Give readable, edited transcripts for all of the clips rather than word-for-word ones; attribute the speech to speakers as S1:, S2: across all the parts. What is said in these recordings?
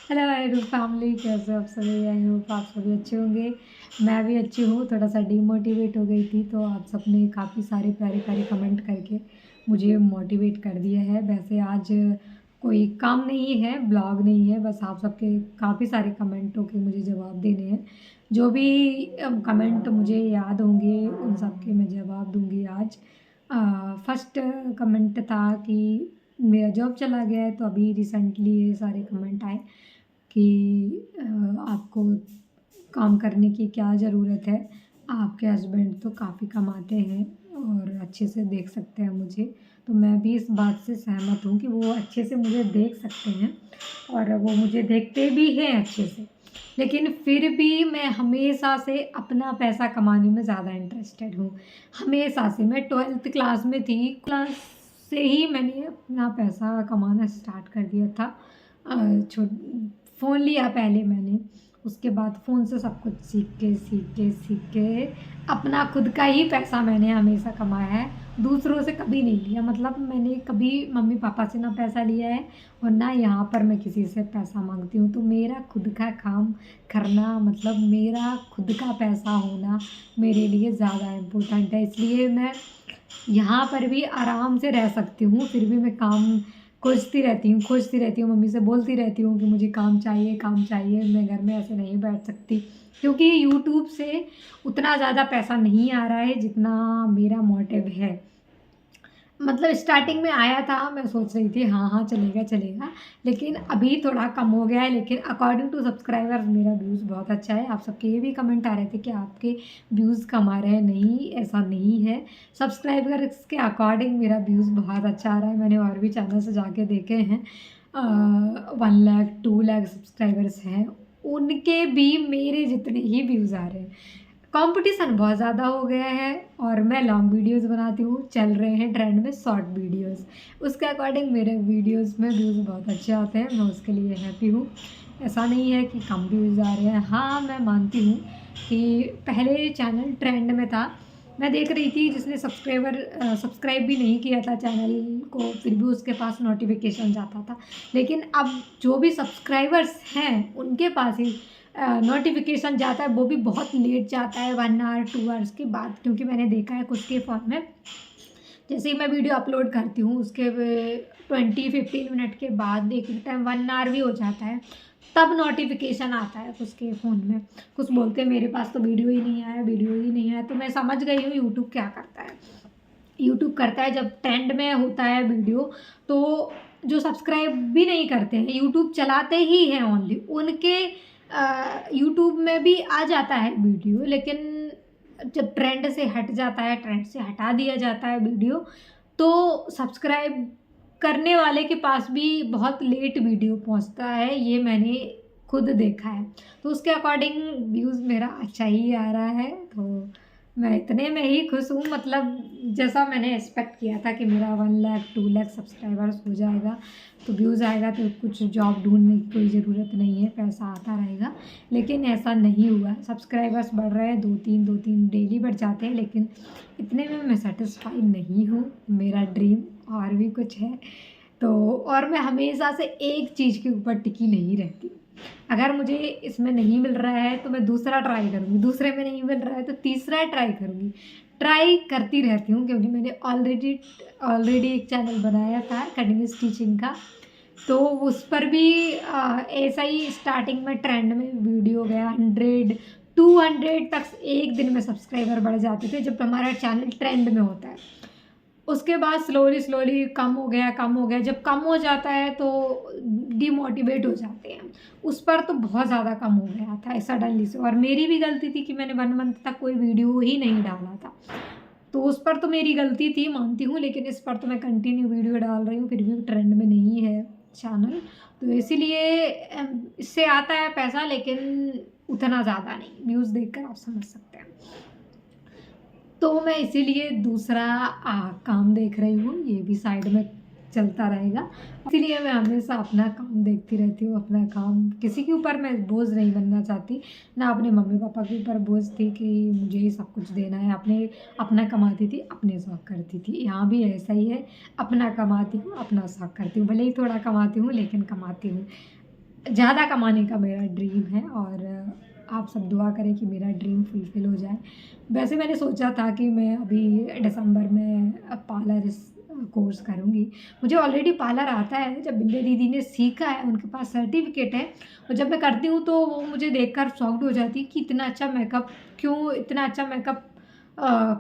S1: Hello my to family, कैसे हो आप सभी? आई होप आप सभी अच्छे होंगे। मैं भी अच्छी हूँ। थोड़ा सा डीमोटिवेट हो गई थी, तो आप सबने काफ़ी सारे प्यारे प्यारे कमेंट करके मुझे मोटिवेट कर दिया है। वैसे आज कोई काम नहीं है, ब्लॉग नहीं है, बस आप सबके काफ़ी सारे कमेंटों के मुझे जवाब देने हैं। जो भी कमेंट मुझे याद होंगे उन सब के मैं जवाब दूँगी आज। फर्स्ट कमेंट था कि मेरा जॉब चला गया है, तो अभी रिसेंटली ये सारे कमेंट आए कि आपको काम करने की क्या ज़रूरत है? आपके हस्बैंड तो काफ़ी कमाते हैं और अच्छे से देख सकते हैं मुझे। तो मैं भी इस बात से सहमत हूँ कि वो अच्छे से मुझे देख सकते हैं और वो मुझे देखते भी हैं अच्छे से। लेकिन फिर भी मैं हमेशा से अपना पैसा कमाने में ज़्यादा इंटरेस्टेड हूँ। हमेशा से मैं 12th क्लास में थी, क्लास से ही मैंने अपना पैसा कमाना स्टार्ट कर दिया था। छो फ़ोन लिया पहले मैंने, उसके बाद फ़ोन से सब कुछ सीख के अपना खुद का ही पैसा मैंने हमेशा कमाया है, दूसरों से कभी नहीं लिया। मतलब मैंने कभी मम्मी-पापा से ना पैसा लिया है और ना यहाँ पर मैं किसी से पैसा माँगती हूँ। तो मेरा खुद का काम करना, मतलब मेरा खुद का पैसा होना मेरे लिए ज़्यादा इम्पोर्टेंट है। इसलिए मैं यहाँ पर भी आराम से रह सकती हूँ, फिर भी मैं काम खोजती रहती हूँ, मम्मी से बोलती रहती हूँ कि मुझे काम चाहिए, मैं घर में ऐसे नहीं बैठ सकती। क्योंकि यूट्यूब से उतना ज़्यादा पैसा नहीं आ रहा है जितना मेरा मोटिव है। मतलब स्टार्टिंग में आया था, मैं सोच रही थी हाँ, हाँ, चलेगा, लेकिन अभी थोड़ा कम हो गया है। लेकिन अकॉर्डिंग टू सब्सक्राइबर्स मेरा व्यूज़ बहुत अच्छा है। आप सबके ये भी कमेंट आ रहे थे कि आपके व्यूज़ कम आ रहे हैं, नहीं, ऐसा नहीं है। सब्सक्राइबर्स के अकॉर्डिंग मेरा व्यूज़ बहुत अच्छा आ रहा है। मैंने और भी चैनल से जाके देखे हैं, 1 लाख, 2 लाख सब्सक्राइबर्स हैं, उनके भी मेरे जितने ही व्यूज़ आ रहे हैं। कंपटीशन बहुत ज़्यादा हो गया है और मैं लॉन्ग वीडियोस बनाती हूँ, चल रहे हैं ट्रेंड में शॉर्ट वीडियोस। उसके अकॉर्डिंग मेरे वीडियोस में व्यूज़ बहुत अच्छे आते हैं, मैं उसके लिए हैप्पी हूँ। ऐसा नहीं है कि कम व्यूज़ आ रहे हैं। हाँ, मैं मानती हूँ कि पहले चैनल ट्रेंड में था। मैं देख रही थी जिसने सब्सक्राइब भी नहीं किया था चैनल को, फिर भी उसके पास नोटिफ़िकेशन जाता था। लेकिन अब जो भी सब्सक्राइबर्स हैं, उनके पास ही नोटिफ़िकेशन जाता है, वो भी बहुत लेट जाता है, 1 आवर 2 आवर्स के बाद। क्योंकि मैंने देखा है खुद के फ़ोन में, जैसे ही मैं वीडियो अपलोड करती हूँ उसके 20-15 मिनट के बाद एक टाइम 1 आवर भी हो जाता है, तब नोटिफ़िकेशन आता है उसके फ़ोन में। कुछ बोलते हैं मेरे पास तो वीडियो ही नहीं आया। तो मैं समझ गई हूँ यूट्यूब क्या करता है। यूट्यूब करता है जब ट्रेंड में होता है वीडियो, तो जो सब्सक्राइब भी नहीं करते हैं, यूट्यूब चलाते ही हैं ओनली, उनके यूट्यूब में भी आ जाता है वीडियो। लेकिन जब ट्रेंड से हट जाता है, ट्रेंड से हटा दिया जाता है वीडियो, तो सब्सक्राइब करने वाले के पास भी बहुत लेट वीडियो पहुंचता है, ये मैंने खुद देखा है। तो उसके अकॉर्डिंग व्यूज़ मेरा अच्छा ही आ रहा है, तो मैं इतने में ही खुश हूँ। मतलब जैसा मैंने एक्सपेक्ट किया था कि मेरा 1 लाख 2 लाख सब्सक्राइबर्स हो जाएगा, तो व्यूज़ आएगा, तो कुछ जॉब ढूँढने की कोई ज़रूरत नहीं है, पैसा आता रहेगा। लेकिन ऐसा नहीं हुआ, सब्सक्राइबर्स बढ़ रहे हैं, 2-3 डेली बढ़ जाते हैं, लेकिन इतने में मैं सैटिस्फाई नहीं हूँ। मेरा ड्रीम और भी कुछ है। तो और मैं हमेशा से एक चीज़ के ऊपर टिकी नहीं रहती। अगर मुझे इसमें नहीं मिल रहा है तो मैं दूसरा ट्राई करूँगी, दूसरे में नहीं मिल रहा है तो तीसरा ट्राई करूँगी। ट्राई करती रहती हूँ, क्योंकि मैंने ऑलरेडी ऑलरेडी एक चैनल बनाया था कटिंग स्टिचिंग का। तो उस पर भी ऐसा ही स्टार्टिंग में ट्रेंड में वीडियो गया, 100 200 तक एक दिन में सब्सक्राइबर बढ़ जाते थे जब हमारा चैनल ट्रेंड में होता है। उसके बाद स्लोली कम हो गया। जब कम हो जाता है तो डिमोटिवेट हो जाते हैं। उस पर तो बहुत ज़्यादा कम हो गया था सडनली से, और मेरी भी गलती थी कि मैंने 1 मंथ तक कोई वीडियो ही नहीं डाला था। तो उस पर तो मेरी गलती थी, मानती हूँ, लेकिन इस पर तो मैं कंटिन्यू वीडियो डाल रही हूँ, फिर भी ट्रेंड में नहीं है चैनल। तो इसीलिए इससे आता है पैसा, लेकिन उतना ज़्यादा नहीं। व्यूज़ देखकर आप समझ सकते हैं। तो मैं इसीलिए दूसरा काम देख रही हूँ, ये भी साइड में चलता रहेगा। इसीलिए मैं हमेशा अपना काम देखती रहती हूँ, अपना काम, किसी के ऊपर मैं बोझ नहीं बनना चाहती, ना अपने मम्मी-पापा के ऊपर बोझ थी कि मुझे ही सब कुछ देना है। अपना कमाती थी, अपने शौक करती थी। यहाँ भी ऐसा ही है, अपना कमाती हूँ, अपना शौक करती हूँ। भले ही थोड़ा कमाती हूँ, लेकिन कमाती हूँ। ज़्यादा कमाने का मेरा ड्रीम है और आप सब दुआ करें कि मेरा ड्रीम फुलफ़िल हो जाए। वैसे मैंने सोचा था कि मैं अभी दिसंबर में पार्लर कोर्स करूँगी। मुझे ऑलरेडी पार्लर आता है, जब बिंदु दीदी ने सीखा है, उनके पास सर्टिफ़िकेट है और जब मैं करती हूँ तो वो मुझे देखकर शॉक्ड हो जाती है कि इतना अच्छा मेकअप क्यों इतना अच्छा मेकअप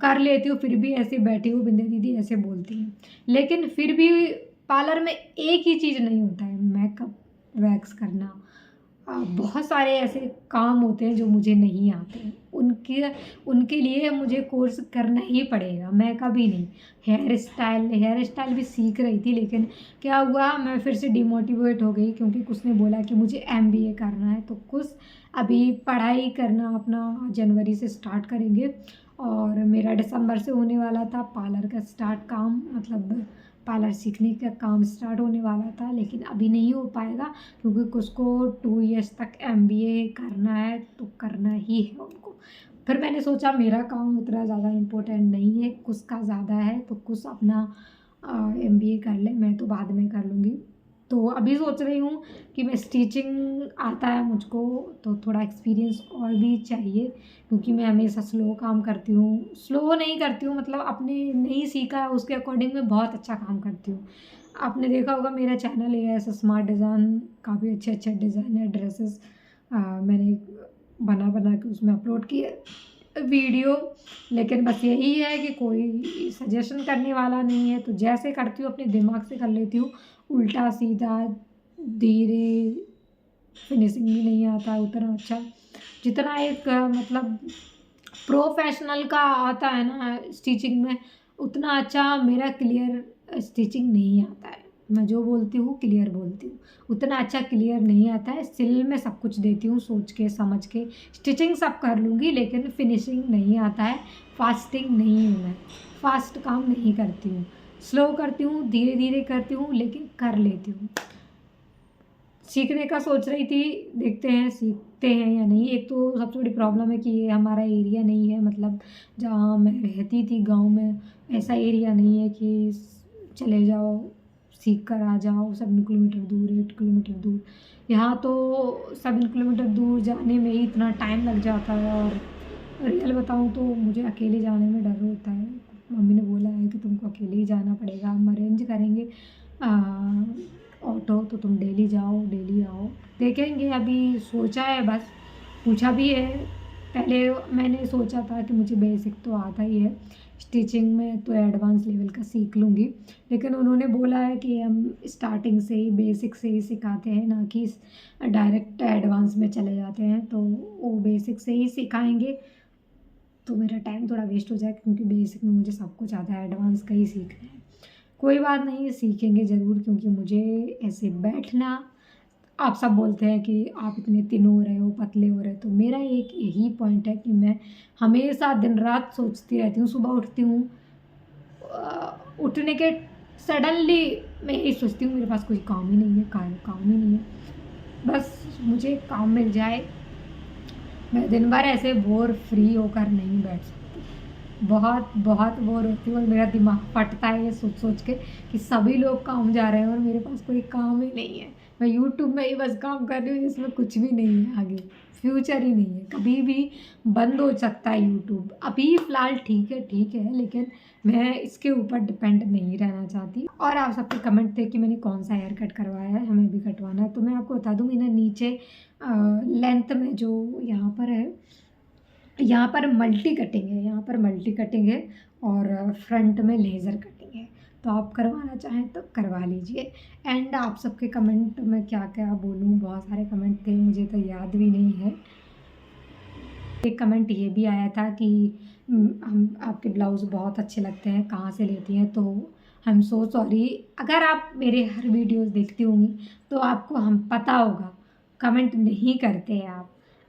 S1: कर लेती हूँ, फिर भी ऐसे बैठी हूँ, बिंदु दीदी ऐसे बोलती हैं। लेकिन फिर भी पार्लर में एक ही चीज़ नहीं होता है, मेकअप वैक्स करना। बहुत सारे ऐसे काम होते हैं जो मुझे नहीं आते हैं। उनके उनके लिए मुझे कोर्स करना ही पड़ेगा, मैं कभी नहीं। हेयर स्टाइल भी सीख रही थी, लेकिन क्या हुआ, मैं फिर से डिमोटिवेट हो गई क्योंकि कुछ ने बोला कि मुझे एमबीए करना है, तो कुछ अभी पढ़ाई करना अपना जनवरी से स्टार्ट करेंगे और मेरा दिसंबर से होने वाला था पार्लर का स्टार्ट काम, मतलब पार्लर सीखने का काम स्टार्ट होने वाला था, लेकिन अभी नहीं हो पाएगा क्योंकि कुछ को 2 इयर्स तक एमबीए करना है, तो करना ही है उनको। फिर मैंने सोचा मेरा काम उतना ज़्यादा इम्पोर्टेंट नहीं है, कुछ का ज़्यादा है, तो कुछ अपना एमबीए कर ले, मैं तो बाद में कर लूँगी। तो अभी सोच रही हूँ कि मैं स्टिचिंग आता है मुझको, तो थोड़ा एक्सपीरियंस और भी चाहिए क्योंकि मैं हमेशा स्लो काम करती हूँ। स्लो नहीं करती हूँ, मतलब आपने नहीं सीखा है उसके अकॉर्डिंग मैं बहुत अच्छा काम करती हूँ। आपने देखा होगा मेरा चैनल है ऐसा स्मार्ट डिज़ाइन, काफ़ी अच्छे-अच्छे डिज़ाइनर ड्रेसेस मैंने बना के उसमें अपलोड किए वीडियो। लेकिन बस यही है कि कोई सजेशन करने वाला नहीं है, तो जैसे करती हूँ अपने दिमाग से कर लेती हूँ, उल्टा-सीधा, धीरे, फिनिशिंग भी नहीं आता उतना अच्छा। जितना एक मतलब प्रोफ़ेशनल का आता है ना स्टिचिंग में, उतना अच्छा मेरा क्लियर स्टिचिंग नहीं आता है। मैं जो बोलती हूँ क्लियर बोलती हूँ, उतना अच्छा क्लियर नहीं आता है। सिल में सब कुछ देती हूँ सोच के, समझ के, स्टिचिंग सब कर लूँगी लेकिन फिनिशिंग नहीं आता है, फास्टिंग नहीं हूँ मैं, फास्ट काम नहीं करती हूँ, स्लो करती हूँ, धीरे-धीरे करती हूँ लेकिन कर लेती हूँ। सीखने का सोच रही थी, देखते हैं सीखते हैं या नहीं। एक तो सबसे बड़ी प्रॉब्लम है कि ये हमारा एरिया नहीं है, मतलब जहाँ मैं रहती थी गाँव में, ऐसा एरिया नहीं है कि चले जाओ, सीख कर आ जाओ, 7 किलोमीटर दूर, 8 किलोमीटर दूर। यहाँ तो 7 किलोमीटर दूर जाने में ही इतना टाइम लग जाता है और रियल बताऊँ तो मुझे अकेले जाने में डर होता है। मम्मी ने बोला है कि तुमको अकेले ही जाना पड़ेगा, हम अरेंज करेंगे ऑटो, तो तुम डेली जाओ, डेली आओ। देखेंगे, अभी सोचा है बस, पूछा भी है। पहले मैंने सोचा था कि मुझे बेसिक तो आता ही है, स्टिचिंग में तो एडवांस लेवल का सीख लूँगी। लेकिन उन्होंने बोला है कि हम स्टार्टिंग से ही बेसिक से ही सिखाते हैं, ना कि डायरेक्ट एडवांस में चले जाते हैं, तो वो बेसिक से ही सिखाएँगे। तो मेरा टाइम थोड़ा वेस्ट हो जाएगा क्योंकि बेसिक में मुझे सब कुछ आता है, एडवांस का ही सीखना है। कोई बात नहीं, सीखेंगे ज़रूर क्योंकि मुझे ऐसे बैठना, आप सब बोलते हैं कि आप इतने थिन हो रहे हो, पतले हो रहे हो, तो मेरा एक यही पॉइंट है कि मैं हमेशा दिन-रात सोचती रहती हूँ, सुबह उठती हूँ, उठने के सडनली मैं यही सोचती हूँ मेरे पास कोई काम ही नहीं है, काम ही नहीं है। बस मुझे काम मिल जाए, मैं दिन भर ऐसे बोर फ्री होकर नहीं बैठ सकती। बहुत बोर होती हूँ और मेरा दिमाग फटता है ये सोच-सोच के कि सभी लोग काम जा रहे हैं और मेरे पास कोई काम ही नहीं है। मैं यूट्यूब में ही बस काम कर रही हूँ जिसमें कुछ भी नहीं है आगे, फ्यूचर ही नहीं है, कभी भी बंद हो सकता है यूट्यूब। अभी फ़िलहाल ठीक है, लेकिन मैं इसके ऊपर डिपेंड नहीं रहना चाहती। और आप सबके कमेंट थे कि मैंने कौन-सा हेयर कट करवाया है, हमें भी कटवाना है, तो मैं आपको बता दूँ मैंने नीचे लेंथ में जो यहाँ पर है, यहाँ पर मल्टी कटिंग है, यहाँ पर मल्टी कटिंग है और फ्रंट में लेज़र कटिंग है। तो आप करवाना चाहें तो करवा लीजिए। एंड आप सबके कमेंट में क्या-क्या बोलूँ, बहुत सारे कमेंट थे, मुझे तो याद भी नहीं है। एक कमेंट ये भी आया था कि हम आपके ब्लाउज़ बहुत अच्छे लगते हैं, कहाँ से लेती हैं? तो आई एम सो सॉरी, अगर आप मेरे हर वीडियोज़ देखती होंगी तो आपको हम पता होगा, कमेंट नहीं करते हैं आप।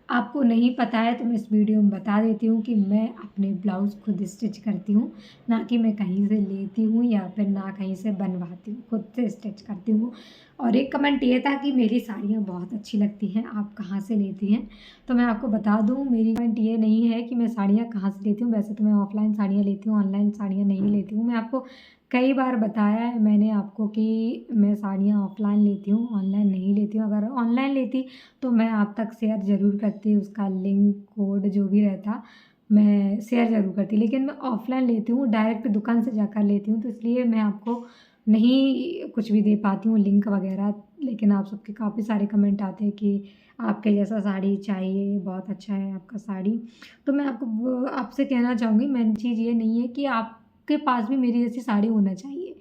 S1: आपको नहीं पता है तो मैं इस वीडियो में बता देती हूँ कि मैं अपने ब्लाउज़ खुद स्टिच करती हूँ, ना कि मैं कहीं से लेती हूँ या फिर ना कहीं से बनवाती हूँ, खुद से स्टिच करती हूँ। और एक कमेंट ये था कि मेरी साड़ियाँ बहुत अच्छी लगती हैं, आप कहाँ से लेती हैं? तो मैं आपको बता दूँ, मेरी पॉइंट ये नहीं है कि मैं साड़ियाँ कहाँ से लेती हूँ, वैसे तो मैं ऑफ़लाइन साड़ियाँ लेती हूँ, ऑनलाइन साड़ियाँ नहीं लेती हूँ। मैं आपको कई बार बताया है मैंने आपको कि मैं साड़ियाँ ऑफ़लाइन लेती हूँ, ऑनलाइन नहीं लेती हूँ। अगर ऑनलाइन लेती तो मैं आप तक शेयर ज़रूर करती, उसका लिंक, कोड जो भी रहता मैं शेयर ज़रूर करती। लेकिन मैं ऑफ़लाइन लेती हूँ, डायरेक्ट दुकान से जाकर लेती हूँ, तो इसलिए मैं आपको नहीं कुछ भी दे पाती हूँ लिंक वग़ैरह। लेकिन आप सबके काफ़ी सारे कमेंट आते हैं कि आपके जैसा साड़ी चाहिए, बहुत अच्छा है आपका साड़ी। तो मैं आपको आपसे कहना चाहूँगी, मेन चीज़ ये नहीं है कि आपके पास भी मेरी जैसी साड़ी होना चाहिए।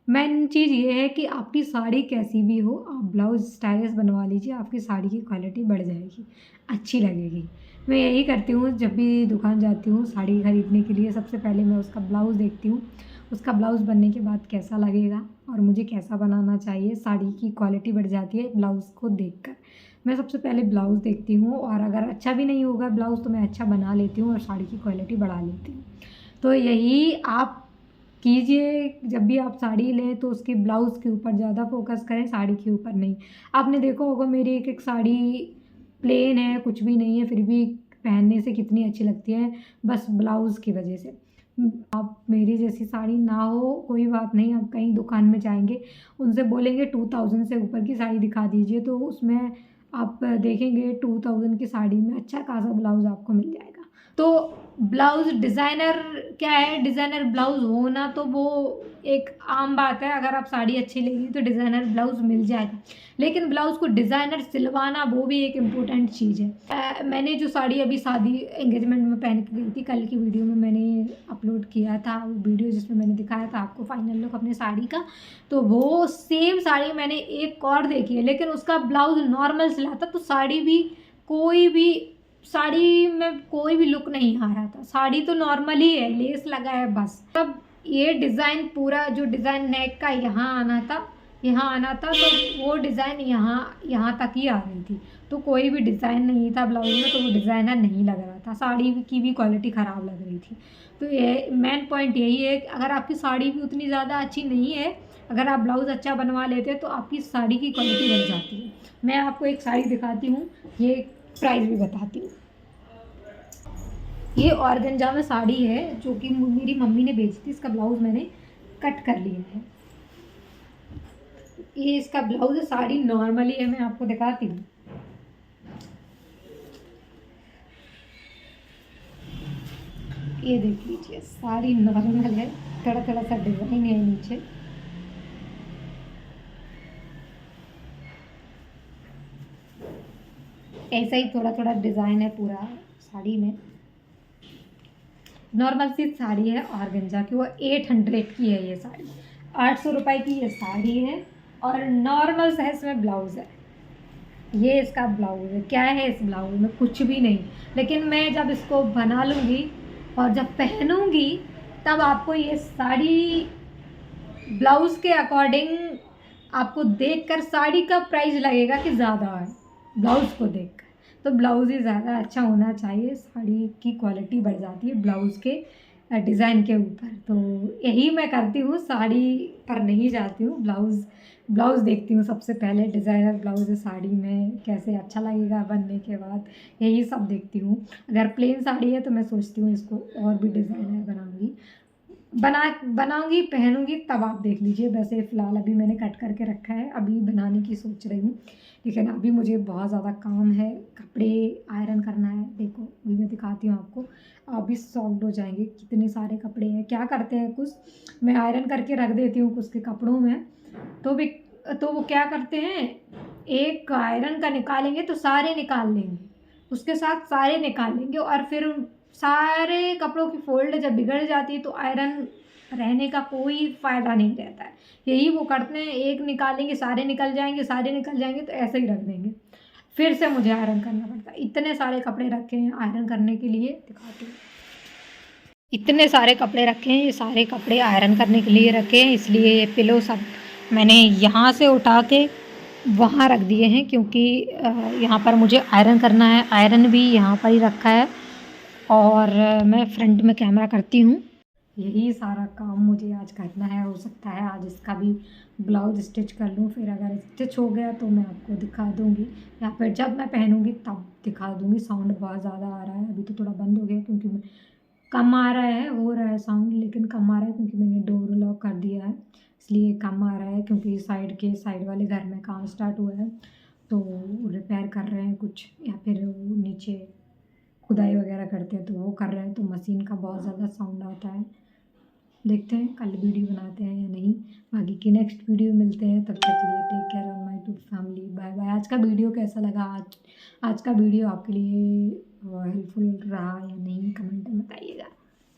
S1: मेन चीज़ ये है कि आपकी साड़ी कैसी भी हो, आप ब्लाउज़ स्टाइलिश बनवा लीजिए, आपकी साड़ी की क्वालिटी बढ़ जाएगी, अच्छी लगेगी। मैं यही करती हूँ, जब भी दुकान जाती हूँ साड़ी खरीदने के लिए, सबसे पहले मैं उसका ब्लाउज़ देखती हूँ। उसका ब्लाउज़ बनने के बाद कैसा लगेगा और मुझे कैसा बनाना चाहिए, साड़ी की क्वालिटी बढ़ जाती है ब्लाउज़ को देखकर। मैं सबसे पहले ब्लाउज़ देखती हूँ और अगर अच्छा भी नहीं होगा ब्लाउज़ तो मैं अच्छा बना लेती हूँ और साड़ी की क्वालिटी बढ़ा लेती हूँ। तो यही आप कीजिए, जब भी आप साड़ी लें तो उसके ब्लाउज़ के ऊपर ज़्यादा फ़ोकस करें, साड़ी के ऊपर नहीं। आपने देखा होगा मेरी एक-एक साड़ी प्लेन है, कुछ भी नहीं है, फिर भी पहनने से कितनी अच्छी लगती है, बस ब्लाउज़ की वजह से। आप मेरी जैसी साड़ी ना हो, कोई बात नहीं, आप कहीं दुकान में जाएँगे, उनसे बोलेंगे 2000 से ऊपर की साड़ी दिखा दीजिए, तो उसमें आप देखेंगे 2000 की साड़ी में अच्छा खासा ब्लाउज़ आपको मिल जाएगा। तो ब्लाउज़ डिज़ाइनर क्या है, डिज़ाइनर ब्लाउज़ होना तो वो एक आम बात है, अगर आप साड़ी अच्छी लेंगी तो डिज़ाइनर ब्लाउज़ मिल जाएगा। लेकिन ब्लाउज़ को डिज़ाइनर सिलवाना वो भी एक इम्पोर्टेंट चीज़ है। मैंने जो साड़ी अभी शादी एंगेजमेंट में पहन के गई थी, कल की वीडियो में मैंने अपलोड किया था वो वीडियो जिसमें मैंने दिखाया था आपको फाइनल लुक अपनी साड़ी का, तो वो सेम साड़ी मैंने एक और देखी है, लेकिन उसका ब्लाउज़ नॉर्मल सिला था, तो साड़ी भी कोई भी साड़ी में कोई भी लुक नहीं आ रहा था। साड़ी तो नॉर्मल ही है, लेस लगा है बस। अब ये डिज़ाइन पूरा जो डिज़ाइन नेक का यहाँ आना था तो वो डिज़ाइन यहाँ तक ही आ रही थी। तो कोई भी डिज़ाइन नहीं था ब्लाउज़ में, तो वो डिज़ाइनर नहीं लग रहा था। साड़ी की भी क्वालिटी ख़राब लग रही थी। तो ये मेन पॉइंट यही है कि अगर आपकी साड़ी भी उतनी ज़्यादा अच्छी नहीं है, अगर आप ब्लाउज़ अच्छा बनवा लेते हैं तो आपकी साड़ी की क्वालिटी बढ़ जाती है। मैं आपको एक साड़ी दिखाती हूँ, ये प्राइस भी बताती हूँ। ये ऑर्गेन्जा में साड़ी है जो कि मेरी मम्मी ने बेची थी, इसका ब्लाउज़ मैंने कट कर लिया है। ये इसका ब्लाउज़ है, साड़ी नॉर्मली है, मैं आपको दिखाती हूँ। ये देख लीजिए, साड़ी नॉर्मल है, थोड़ा थोड़ा सा डिज़ाइन है नीचे। ऐसा ही थोड़ा थोड़ा डिज़ाइन है पूरा साड़ी में। नॉर्मल सी साड़ी है ऑर्गेन्जा की, वो 800 की है ये साड़ी, 800 रुपये की ये साड़ी है और नॉर्मल साइज़ में ब्लाउज़ है। ये इसका ब्लाउज़ है, क्या है इस ब्लाउज़ में, कुछ भी नहीं। लेकिन मैं जब इसको बना लूँगी और जब पहनूँगी तब आपको ये साड़ी ब्लाउज़ के अकॉर्डिंग आपको देखकर साड़ी का प्राइस लगेगा कि ज़्यादा है ब्लाउज़ को देखकर। तो ब्लाउज़ ही ज़्यादा अच्छा होना चाहिए, साड़ी की क्वालिटी बढ़ जाती है ब्लाउज़ के डिज़ाइन के ऊपर। तो यही मैं करती हूँ, साड़ी पर नहीं जाती हूँ, ब्लाउज़ देखती हूँ सबसे पहले। डिज़ाइनर ब्लाउज़ साड़ी में कैसे अच्छा लगेगा बनने के बाद, यही सब देखती हूँ। अगर प्लेन साड़ी है तो मैं सोचती हूँ इसको और भी डिज़ाइनर बनाऊँगी, पहनूँगी तब आप देख लीजिए। वैसे फ़िलहाल अभी मैंने कट करके रखा है, अभी बनाने की सोच रही हूँ, लेकिन अभी मुझे बहुत ज़्यादा काम है, कपड़े आयरन करना है। देखो अभी मैं दिखाती हूँ आपको, आप भी शॉक्ड हो जाएंगे कितने सारे कपड़े हैं। क्या करते हैं कुछ, मैं आयरन करके रख देती हूँ कुछ के कपड़ों में, तो वो क्या करते हैं, एक आयरन का निकालेंगे तो सारे निकाल लेंगे, उसके साथ सारे निकाल लेंगे और फिर सारे कपड़ों की फ़ोल्ड जब बिगड़ जाती है तो आयरन रहने का कोई फ़ायदा नहीं रहता है। यही वो करते हैं, एक निकालेंगे सारे निकल जाएँगे, सारे निकल जाएँगे तो ऐसे ही रख देंगे। फिर से मुझे आयरन करना पड़ता है। इतने सारे कपड़े रखे हैं आयरन करने के लिए, दिखाती हूँ। इतने सारे कपड़े रखे हैं, ये सारे कपड़े आयरन करने के लिए रखे हैं, इसलिए ये पिलो सब मैंने यहाँ से उठा के वहाँ रख दिए हैं, क्योंकि यहाँ पर मुझे आयरन करना है। आयरन भी यहाँ पर ही रखा है और मैं फ्रंट में कैमरा करती हूँ। यही सारा काम मुझे आज करना है। हो सकता है आज इसका भी ब्लाउज़ स्टिच कर लूँ, फिर अगर स्टिच हो गया तो मैं आपको दिखा दूँगी, या फिर जब मैं पहनूँगी तब दिखा दूँगी। साउंड बहुत ज़्यादा आ रहा है, अभी तो थोड़ा बंद हो गया क्योंकि मैं कम आ रहा है, हो रहा है साउंड, लेकिन कम आ रहा है क्योंकि मैंने डोर लॉक कर दिया है, इसलिए कम आ रहा है। क्योंकि साइड वाले घर में काम स्टार्ट हुआ है, तो रिपेयर कर रहे हैं कुछ, या फिर वो नीचे खुदाई वगैरह करते हैं तो वो कर रहे हैं, तो मशीन का बहुत ज़्यादा साउंड आता है। देखते हैं कल वीडियो बनाते हैं या नहीं। बाकी की नेक्स्ट वीडियो मिलते हैं, तब तक के लिए take care of my to family, bye bye. आज का वीडियो कैसा लगा, आज का वीडियो आपके लिए हेल्पफुल रहा या नहीं, कमेंट में बताइएगा।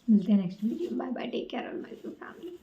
S1: मिलते हैं next video, bye bye, take care of my to family.